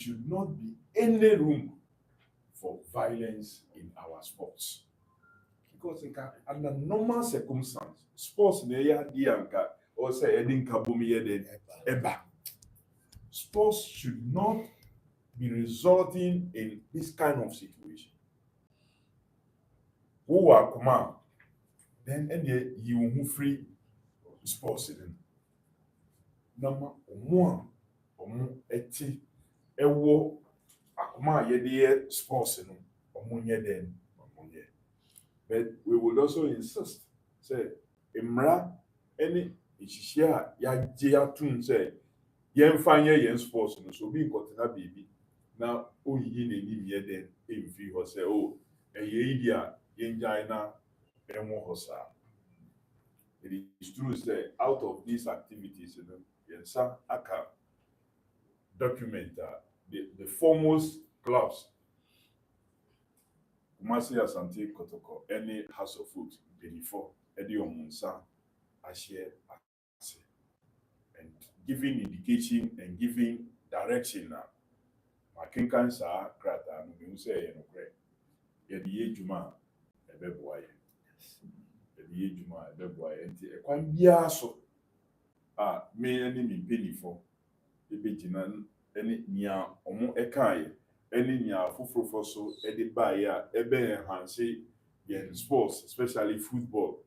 should not be any room for violence in our sports. Because under normal circumstance, sports na ɛyɛ adeɛ a nka ɔwɔ sɛ yɛde nkabom yɛ de ɛba. Sports should not be resulting in this kind of situation. Wowɔ akoma a, then ɛdeɛ yi wo ho firi sports no. Na ma ɔmo a ɔmo ɛte ɛwɔ akoma a yɛde yɛ sports no, ɔmo nyɛ dɛn ɔmo nyɛ. But we would also insist sɛ mmara ɛne nhyehyɛ a yɛagye atom sɛ yɛmfa nyɛ yɛn sports no, so obi nkɔtena baabi na oyiyi n'anim yɛ dɛn ɛmfiri hɔ sɛ o ɛyɛ yi deɛ yɛngyae na ɛnwɔ hɔ saa. It is true sɛ out of these activities no, yɛnsa aka document a the foremost clubs Kumasi Asante Kotoko ɛne House of Oak mpanimfoɔ ɛde wɔn nsa ahyɛ ase and giving indication and giving direction na makenkan saa krataa no mehu sɛ ɛyɛ nokorɛ. Yɛde yɛ adwuma a ɛbɛboa yɛn. Yɛde yɛ adwuma a ɛbɛboa yɛn nti ɛkwan biara so a me ne me mpanimfoɔ ɛbɛgyina ɛne nea ɔmo ɛkaeɛ ɛne nea afoforofo so ɛde baeɛ a ɛbɛyɛ enhance yɛn sports especially football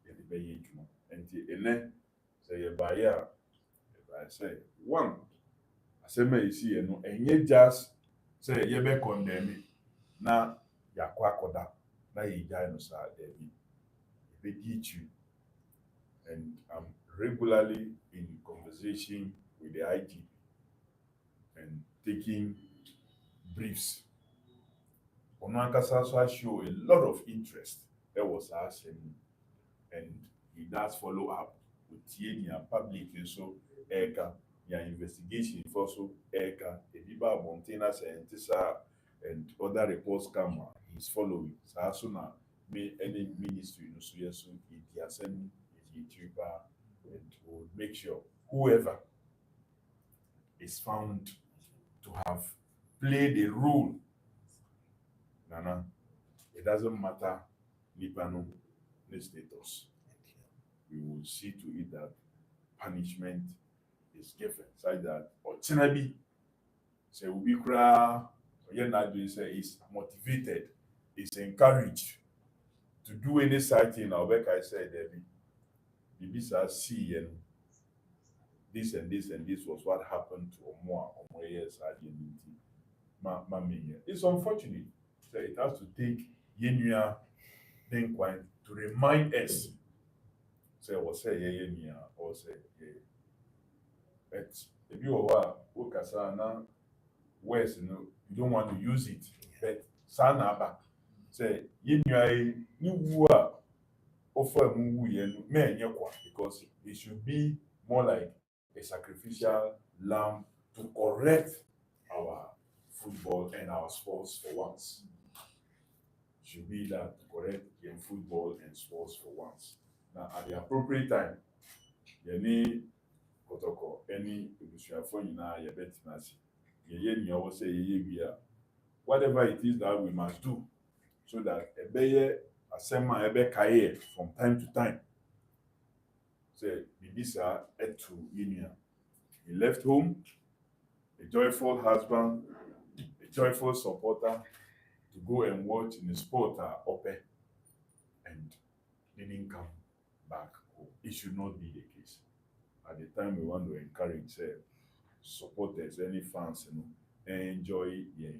yɛde bɛyɛ adwuma. Nti ɛnɛ sɛ yɛbaeɛ a yɛbaeɛ sɛ one asɛm a ɛsi yɛ no ɛnyɛ just sɛ yɛbɛ condemn na yɛakɔ akɔda na yɛgyae no saa daabi. Yɛbɛdi akyiri and I'm regularly in conversation with the IGP and taking briefs. Ono ankasa so show a lot of interest ɛwɔ saa asɛm mu and he does follow up with nea public nso ɛreka nea investigation for so ɛreka ebi ba abɔnten na sɛ ɛnte saa and other reports come he's following saa so na me any ministry no so yɛ so yɛdi asɛm yɛdi akyiri paa and will make sure whoever is found to have played a role. Nana, it doesn't matter nipa no ne status. We will see to it that punishment is given such that ɔkyena bi sɛ obi koraa ɔyɛ n'adwene sɛ is motivated, is encouraged to do any side thing na ɔbɛkae sɛ dabi bibi saa see yɛ no this and this and this was what happened to ɔmo a ɔmo yɛ saa deɛ no nti ma menyɛ. It's unfortunate that it has to take yɛn nua Denkwan to remind us sɛ wɔ sɛ yɛyɛ nua ɔwɔ sɛ yɛyɛ. But ebi wɔ hɔ a wokasa na words no you don't want to use it but saa na aba sɛ yɛn nua yi ne wu a ɔfa mu wu yɛ no mɛnyɛ kwa because it should be more like a sacrificial lamb to correct our football and our sports for once. Should be that to correct your football and sports for once. Now at the appropriate time, yɛne kɔtɔkɔ ɛne ebusuafo nyinaa yɛbɛtena ase. Yɛyɛ nea ɔwɔ sɛ yɛyɛ wie a whatever it is that we must do so that ɛbɛyɛ asɛm a ɛbɛkae yɛ from time to time. Sɛ biribi saa ɛto yɛn nua. He left home, a joyful husband, a joyful supporter to go and watch in the sport open and didn't come back home. It should not be the case. At the time we want to encourage supporters, any fans, enjoy your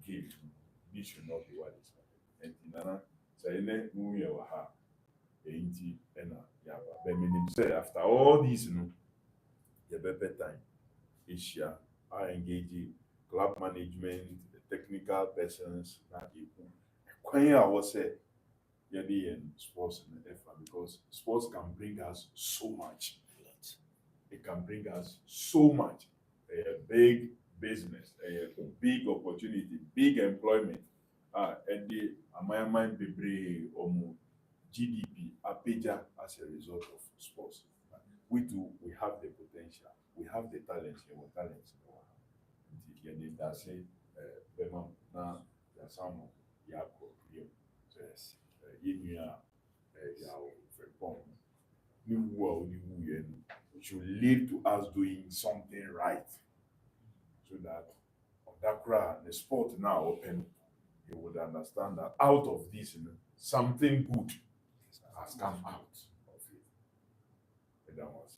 game. This should not be what is happening. And Nana, say movie or ha, ain't and yaba. But meaning say after all this, your better time. Asia are engaging club management, the technical persons, Kwan I was say in sports and effort because sports can bring us so much. It can bring us so much. A big business, a big opportunity, big employment. And the Amayaman Bebre Omo GDP Apeja as a result of sports. We have the potential, we have the talents, our talents. yɛde dase bɛma na yɛasa mo yɛakɔ bio yɛnnua yɛawo Frimpong ne wu a wode wuyɛ no it should lead to us doing something right so that that crowd, the sport now open, you would understand that out of this, something good has come out of it. And that was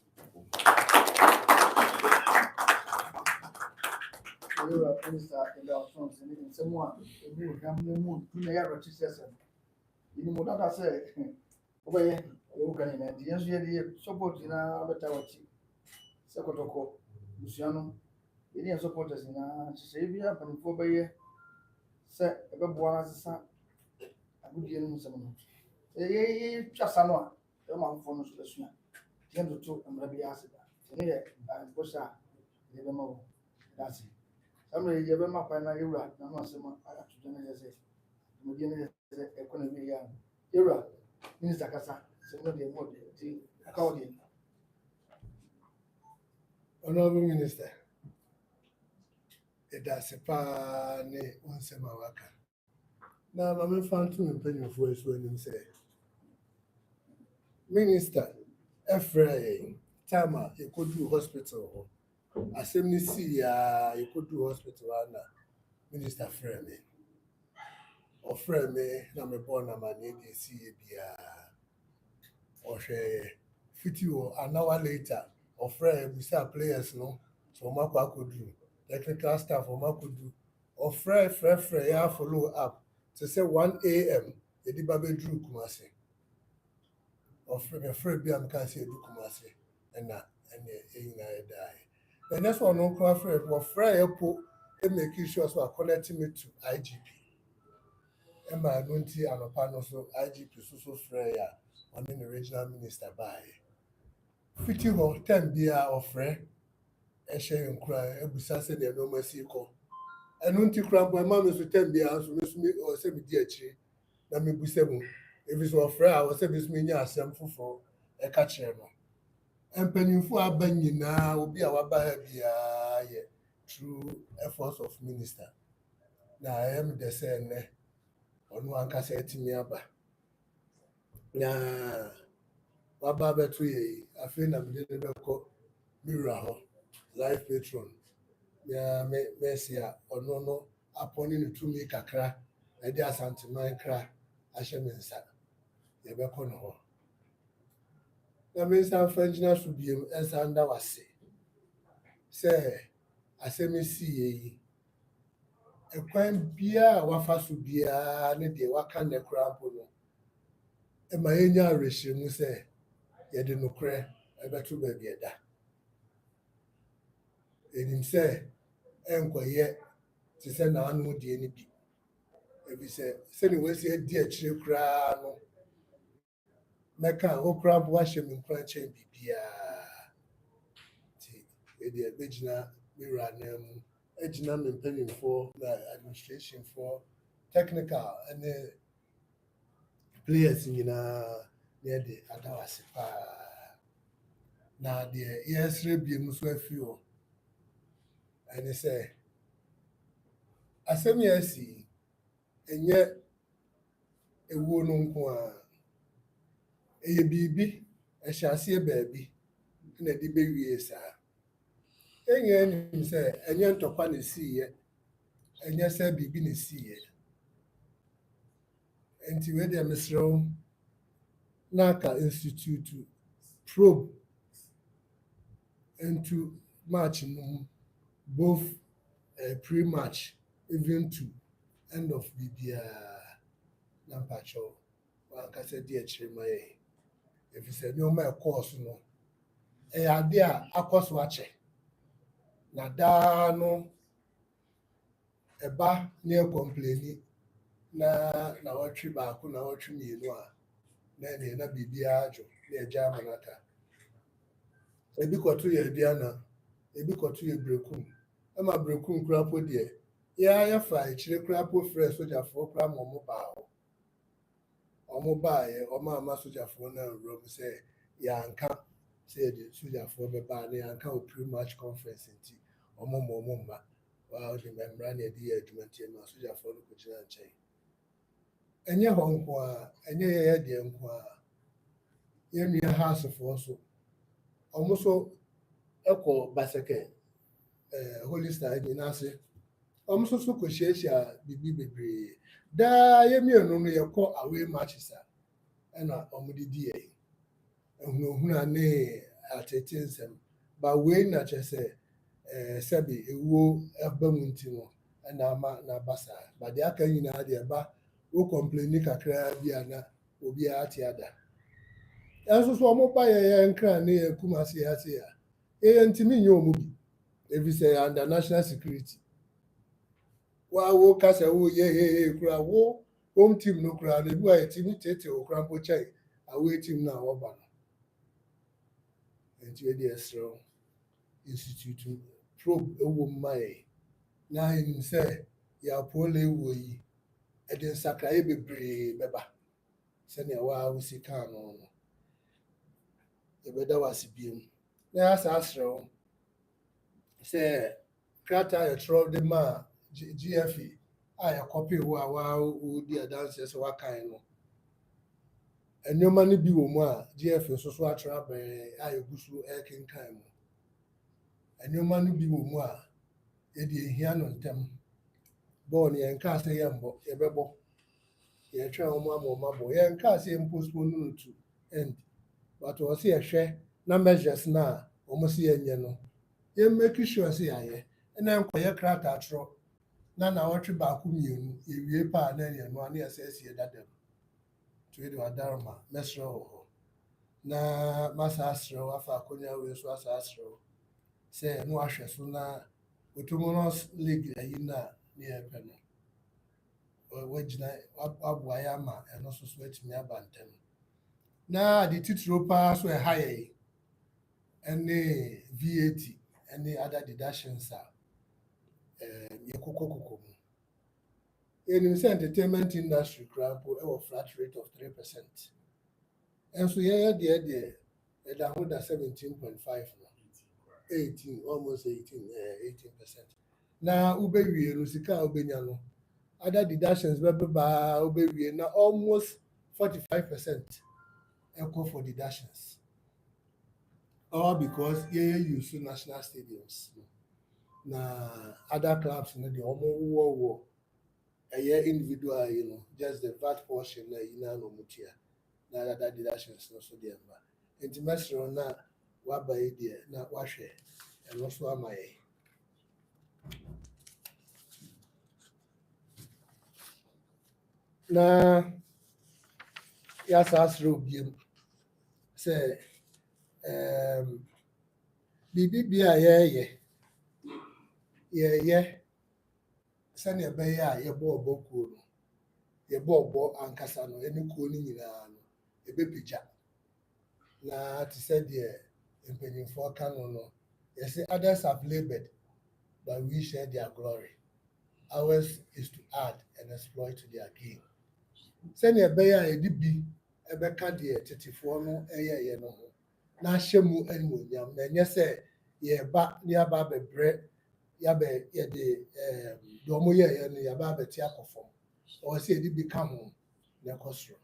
Any supporters in Sabia, and for by set a boy a good year in some. Just a lot, the man for no 10 to 2 and maybe asked that. And Bosa, never more. That's it. Somebody gave him up and I write, no more some to generate. Mudian economy. Era, Minister Cassa, somebody more according. Honorable Minister. That's a pane on Samawaka. Now, I'm found two mpanyinfoɔ so anim sɛ Minister Efraim time a yɛkɔduru hospital hɔ asɛm no sii a yɛkɔduru hospital hɔ na Minister frɛ me ɔfrɛ me na mebɔɔ no amanneɛ deɛ ɛsiiɛ biara ɔhwɛ fiti hɔ an hour later ɔfrɛ busa players no so ɔmakɔ akɔduru technical staff ɔmakɔduru ɔfrɛ yɛ follow up to say 1 a.m. Yedi babe drew Kumasi. Afraid be am can say do Kumasi and die. The next one no cry afraid for Freya po and making sure so connecting me to IGP. And my Nunti and Opano so IGP so Freya on the regional minister by 50 or 10 beer of Frey and sharing cry and besides the no mercy call. And until crab my mom is to 10 beers or 7 dear tree. Let me be 7. If it's of Freya, I was 7 minutes for a catcher. And penny for a bang now will be our by through efforts of minister. Now I am the same on one cassette to me about. Now, what Baba tree, I feel I'm little called Mirror life patron. Ya Messia or no upon in to me kakra, a dear Santa Mancra, Ashemensa, Yabacono. The minister of French should be as under was say. Say, I say, me see a quaint beer, wafa should be a lady, what can the crab no? And my anya regime say, you didn't cry, I bet you baby at that. And him say, Enquire to send an would any be. If he said, sending was a dear chill crab. Mecca, oh crab, wash him in crunch and be the original mirror name, Edginam and penny for the administration for technical and the players in near the Adawasipa. Now, the yes, Rebium Swefuel. And he say, I say, yes, and yet a woman a baby, I shall see a baby, and a baby is and yen say, and yen to pan see it, and yes, I be been see it. And to where they Miss Rome Naka Institute to probe and to match both pre-match even to end of the Nampacho. Well, I said, dear Chimay, if you said no more course, no, a idea, a course watcher. Nadano a bar near complaining na what tree back on our tree, then na Bibiajo near Jamanata. A big or 2 year Diana, a big or 2 year brekum. I'm a brekum crap with ye. Yeah, I fight, she crap with fresh soldier for cram or mobile. Or mobile, or mamma soldier for no room say, yeah, and come, say the soldier for the bar, and come pretty much conference in tea, or mumma, Wow, the membrane di adwuma ntie ma sogyafoɔ no kɔgyina nkyɛn. Ɛnyɛ hɔ nko a, ɛnyɛ yɛyɛ deɛ nko a, yɛn nua Haasefoɔ so, ɔmo so ɛkɔ Baseke Holy Star nyina ase. Ɔmo nso so kɔhyiahyia biribi bebree. Daa yɛn mmienu no yɛkɔ away matches a ɛna ɔmo de di yɛn. Ehunahuna ne atete nsɛm. Ba wei na kyerɛ sɛ sɛbi ewuo ɛba mu nti no ɛna ama n'aba saa. Ba deɛ aka nyinaa deɛ ɛba wo complaini kakra bi a na obiara ate ada. Ɛnso so ɔmo ba yɛn nkran ne yɛn Kumasi ase a yɛyɛ ntumi nye ɔmo bi. Ebi sɛ under national security. Wa wo kasa wo ye kura wo home team no kura na ebi a yɛtumi tete wo kura mpo kyɛn away team na wɔba no. Nti yɛde ɛsrɛ institute probe ɛwɔ mu ma yɛn na yɛnim sɛ yɛapɔle ɛwɔ yi ɛde nsakraeɛ bebree bɛba sɛnea waa wosi kaa no no yɛbɛda wo ase biom na yɛasa asrɛ wo sɛ krataa yɛtwerɛ de ma GFA a yɛkɔpee wo a waa wodi adanseɛ sɛ wakan no nneɛma no bi wɔ mu a GFA nso so atwerɛ abɛn a yɛgu so ɛkenkan mu. Nneɛma no bi wɔ mu a yɛde ehia no ntɛm. Bɔɔl no yɛnkaa sɛ yɛmbɔ, yɛbɛbɔ. Yɛtwɛn wɔn ama wɔn abɔ. Yɛnkaa sɛ yɛmpostpone no to end. But wɔ sɛ yɛhwɛ na measures no a wɔn sɛ yɛnyɛ no, yɛmmaki sure sɛ yɛayɛ. Ɛna nkɔyɛ krataa twerɛ na nawɔtwe baako mmienu yɛwie paa na yɛn no a na yɛsɛ asi yɛ dadam. Nti yɛde wadaroma mɛsrɛ wɔ hɔ. Na masa asrɛ wo afa akonnwa wei so asa asrɛ wo sɛ no ahwɛ so na Otomos League ayi na ne yɛpɛ no wagyina waboa yɛ ama ɛno nso so atumi aba ntɛm. Na ade titiro paa so ɛha yɛn ɛne VAT ɛne other deductions a yɛkokɔkokɔ mu. Yɛnim sɛ entertainment industry koraa mpo ɛwɔ flat rate of 3%. Ɛnso yɛyɛ deɛ ɛda ho da 17.5 no. 18, almost 18%. Na wobɛwie no sika a wobɛnya no other deductions bɛbɛbaa wobɛwie na almost 45% ɛkɔ for deductions. All because yɛyɛ use national stadiums. Na other clubs no deɛ ɔmo wɔ ɛyɛ individual yi no just the VAT portion na yi na ɔmo tua na other deductions no so deɛ mba. Nti mɛsrɛ na waba yi deɛ na wahwɛ ɛno so ama yɛn. Na yɛasa asrɛ obiem sɛ biribi bi a yɛyɛ sɛnea ɛbɛyɛ a yɛbɔ kuo no yɛbɔ ankasa no ɛne kuo no nyinaa no ɛbɛpagya. Na te sɛ deɛ mpanyinfoɔ ka no yɛsɛ others have labored but we share their glory. Ours is to add and exploit their gain. Sɛnea ɛbɛyɛ a yɛde bi ɛbɛka deɛ tetefoɔ no ɛyɛyɛ no ho na ahyɛ mu animuonyam na ɛnyɛ sɛ yɛba ne yɛaba abɛbrɛ yɛde deɛ ɔmo yɛyɛ no yɛaba abɛte akɔ fam. Ɔwɔ sɛ yɛde bi ka ho na ɛkɔ soro.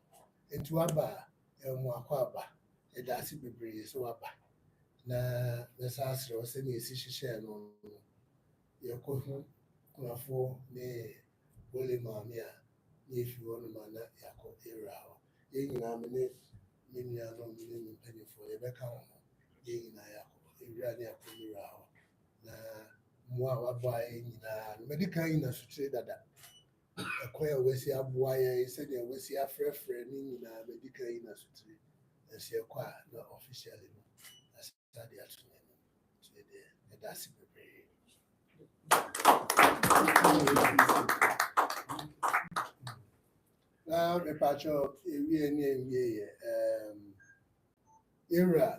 Nti waba a ɛmu akɔ aba. Ɛda ase bebree so waba na mɛsa asrɛ wo sɛnea yɛsi hyehyɛɛ no yɛkɔhu kunafoɔ ne wole maame a ne yɛfi hɔ nom a na yɛakɔ ɛwura hɔ. Yɛn nyinaa me ne me nuanom ne me mpanimfoɔ yɛbɛka ho ho. Yɛn nyinaa yɛakɔ ɛwura ne yɛakɔ ɛwura hɔ. Na mmoa a waboa yɛn nyinaa no mɛde kan nyina sotire dada. Ɛkwan a wɔasi aboa yɛn sɛnea wɔasi afrɛfrɛ ne nyinaa mɛde kan nyina sotire. Ɛsɛ ɛkɔ a na officially no asade ato n'anim. So ɛda ase bebree. Na mepatwɛ ewie ne ewie yɛ yɛwura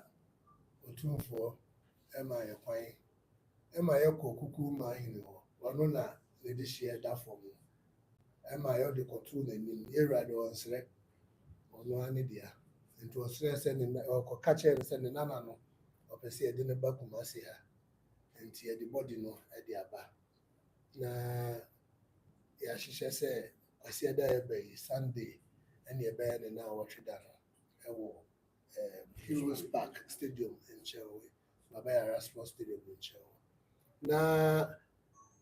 Otumfoɔ ɛma yɛ kwan ɛma yɛkɔ kuku ma ahene hɔ. Ɔno na yɛde hyia da fam no ɛma yɛde kɔtoo n'anim. Yɛwura de ɔnsrɛ ɔno ara ne dea. Nti ɔsrɛ sɛ ne ɔkɔka kyerɛ no sɛ ne nana no ɔpɛ sɛ yɛde ne ba Kumasi ha. Nti yɛde bɔdi no ɛde aba. na yɛahyehyɛ sɛ ɔseɛ da yɛbɛyi Sunday ɛne yɛbɛyɛ ne na wɔtwe da no ɛwɔ Heroes Park Stadium nkyɛn Babayara Sports Stadium nkyɛn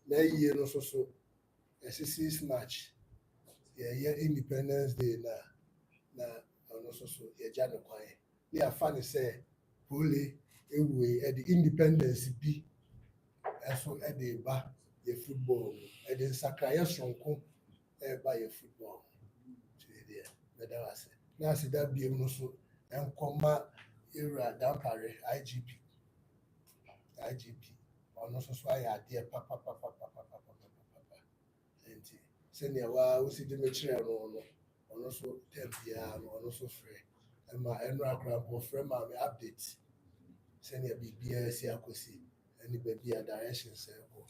na yie no nso so ɛsisi March yɛyɛ Independence Day na ɔno nso so yɛgya ne kwan ne yɛafa ne sɛ pole ewue ɛde independence bi ɛso ɛde ba yɛ football mu ɛde nsakraeɛ soronko ɛba yɛ football mu nti deɛ bɛda wase na aseda biem no so nkɔma ewura dampare IGP ɔno nso so ayɛ adeɛ papapapapapapapa nti sɛnea wosi de mekyerɛ no ɔno nso tɛm biara no ɔno nso frɛ ɛma ɛnora koraa frɛ maame update sɛnea biribiara si akɔsi ɛne baabi a direction sɛ ɛkɔ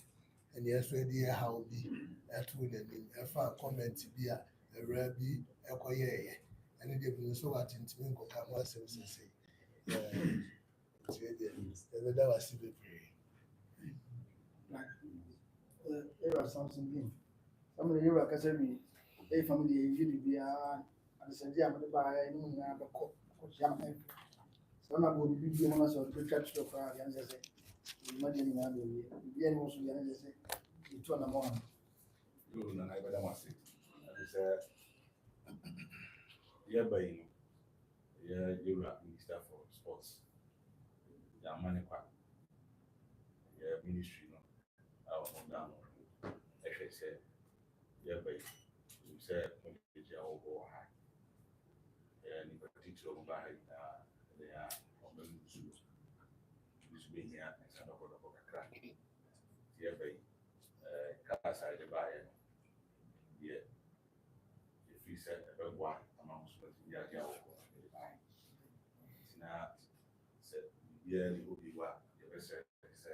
ɛne ɛso ɛde ɛhaw bi ɛto n'anim ɛfa comment bi a ɛwura bi ɛkɔyɛɛyɛ ɛne deɛ bi nso watentumi nkɔka ho asɛm sese nti ɛdeɛ ɛbɛda wase bebree. Ewura Samson bi family ewura kasa bi ɛyɛ family yɛ yie biara adesɛnti a mede baa ɛne mu nyinaa bɛkɔ kɔkyia ma ɛfɛ sɛ ɔna bɔ bibi bi mu na sɛ ɔde bɛtwa kyerɛ koraa deɛ ɛnsɛ sɛ ɛdwuma deɛ nyinaa bɛwie biribiara ne wo so deɛ ɛnsɛ sɛ yɛtu anammɔ ano Yo, na ɛbɛda mo ase ɛde sɛ yɛba yi no yɛwura Minister for Sports yɛama ne kwa yɛ ministry no a ɔda no ɛhwɛ sɛ yɛba yi nim sɛ mɔgyegye a wɔbɔ wɔ ha nipa titiri ɔmo ba ha nyinaa ɛde a ɔmamu nsuo bɛhia nsa dɔbɔdɔbɔ kakra nti yɛba yi cars a yɛde baeɛ no deɛ yɛfiri sɛ ɛbɛboa ama mo so matumi de agye a wɔkɔ yɛde baeɛ nti na sɛ biribiara ne hɔ bi wɔ a yɛbɛsɛ sɛ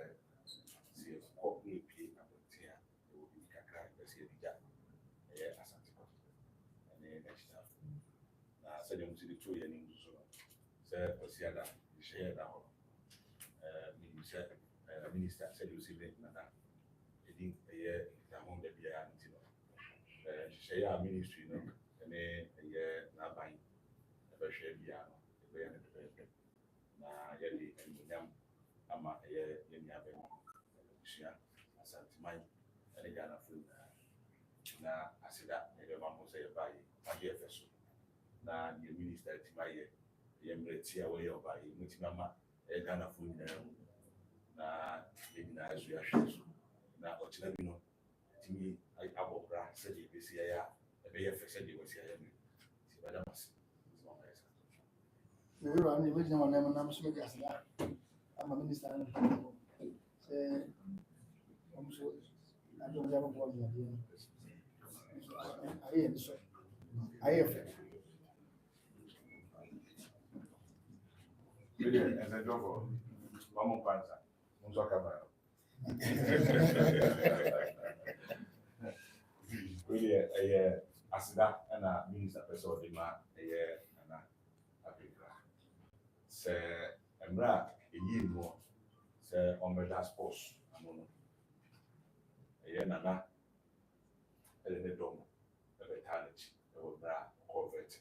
yɛkɔ ne yɛpie abɔnten a yɛwɔ biribi kakra a yɛbɛ sɛ yɛde gya ɛyɛ asante hɔ ɛne n'akyinafo na sɛdeɛ mo si de too yɛ anim so no sɛ ɔsiada yɛhyɛ yɛ da hɔ menim sɛ minister sɛdeɛ osi de nana ɛdi ɛyɛ nkitaho da biara nti no nhyehyɛeɛ a ministry no ɛne ɛyɛ n'aban ɛbɛhwɛ biara no ɛbɛyɛ no pɛpɛɛpɛ na yɛde animuonyam ama ɛyɛ yɛ nuabɛma abusua asanteman ɛne Ghanafoɔ nyinaa na aseda yɛbɛma mo sɛ yɛbaeɛ agye yɛfɛ so na deɛ minister atumi ayɛ ɛyɛ mmerɛti a wɔyɛ ɔbaeɛ motumi ama ɛyɛ Ghanafoɔ nyinaa mu na yɛn nyinaa so yɛahwɛ so na ɔkyena bi no tumi abɔ bra sɛdeɛ ɛbɛsi ayɛ a ɛbɛyɛ fɛ sɛdeɛ wɔsi ayɛ no nti bɛda mo ase na ewura no yɛbɛgyina wɔn nan mu nam so mede aseda ama minister no sɛ ɔmo so ade ɔmo de abɛboa dwumadeɛ no ayɛ yɛn so ayɛ fɛ Really, as a job, one more panza, one soccer man. Really, asida and a minister person de ma nana Africa. Say, Emra, a year more, say, on the sports, nana, a little dome, a talent, a bra, corvette.